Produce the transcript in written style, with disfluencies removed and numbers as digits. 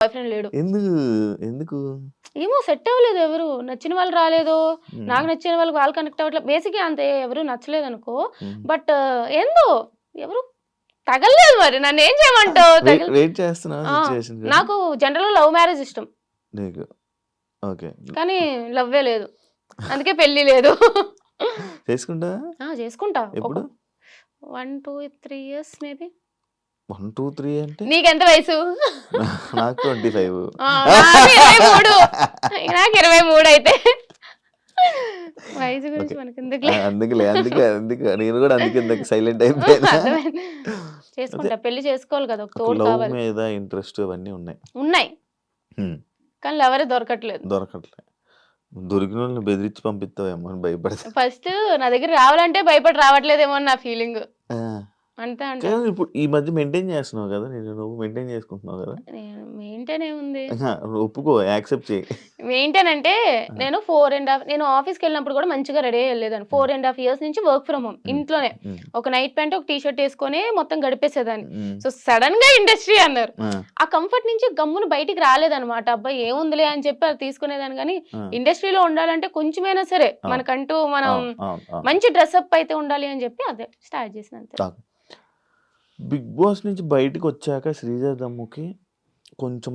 Boy friend లేడు. ఎందుకు? ఎందుకు? ఏమో సెట్ అవ్వలేదు ఎవరు. నచ్చిన వాళ్ళు రాలేదు. నాకు హ్మ్. నచ్చిన వాళ్ళు కనెక్ట్ అవ్వట్లేదు. బేసిక్‌గా అంతే ఎవరు నచ్చలేదనుకో. హ్మ్. బట్ ఏందో ఎవరు తగలలేదు మరి. నన్నేం చేయమంటావు? వెయిట్ చేస్తున్నావా ఆ! సిట్యుయేషన్ కోసం? నాకు జనరల్‌గా లవ్ మ్యారేజ్ ఇష్టం. నీకు. ఓకే. కానీ లవ్వే లేదు. అందుకే పెళ్లి లేదు. చేసుకుంటావా? ఆ! చేసుకుంటా. ఒక ఎప్పుడు? 1, 2, 3 ఇయర్స్ మేబీ. 1, 2, 3 అంటే? నీకెంత వయసు? నాకు 25. నాది 23. నాకు 23 అయితే. వయసు గురించి ఓకే. మనకెందుకులే. అందుకే నేను కూడా అందుకే ఇందాక సైలెంట్ అయిపోయానా? అర్థమైంది. అదే చేసుకుంటా. పెళ్లి చేసుకోవాలి కదా! ఒక ఒక తోడు లవ్ కావాలి. మీద ఇంట్రెస్ట్ అవన్నీ ఉన్నాయి. ఉన్నాయి. హ్మ్. కానీ లవరే దొరకట్లేదు. దొరకట్లే. దొరికినోళ్ళని బెదిరించి పంపిస్తావేమో అని భయపడతా. ఫస్ట్ నా దగ్గర రావాలంటే భయపడి రావట్లేదేమో అని నా ఫీలింగ్. ఆ! అంతే అంటావా? కానీ ఇప్పుడు ఈ మధ్య మెయింటైన్ చేస్తున్నావు కదా! నువ్వు మెయింటైన్ చేసుకుంటున్నావు కదా! నేను మెయింటైన్ ఏముంది? అహా! ఒప్పుకో యాక్సెప్ట్ చెయ్యి. మెయింటైన్ అంటే ఆ! నేను ఆఫీస్‌కెళ్ళినప్పుడు కూడా మంచిగా రెడీ అయ్యి ఎళ్ళేదాన్ని. హ్మ్. 4 ½ ఇయర్స్ నుంచి వర్క్ ఫ్రమ్ హోమ్. హ్మ్. ఇంట్లోనే. హ్మ్. ఒక నైట్ ప్యాంట్, ఒక టీ షర్ట్ ఏసుకొని మొత్తం గడిపేసేదాన్ని. హ్మ్. సో, సడెన్‌గా ఇండస్ట్రీ అన్నారు. ఆ! ఆ కంఫర్ట్ నుంచి గమ్మున బయటికి రాలేదనమాట. అబ్బా! ఏముందిలే అని చెప్పి అది తీసుకునేదాన్ని గానీ, ఆ! ఇండస్ట్రీలో ఉండాలంటే కొంచెమైనా సరే అవును. మనకంటూ మనం అవును. అవును. అవును. మంచి డ్రెసప్ అయితే ఉండాలి అని చెప్పి అదే స్టార్ట్ చేసిన అంతే. బిగ్ బాస్ నుంచి బయటికొచ్చాక శ్రీజ దమ్ముకి కొంచెం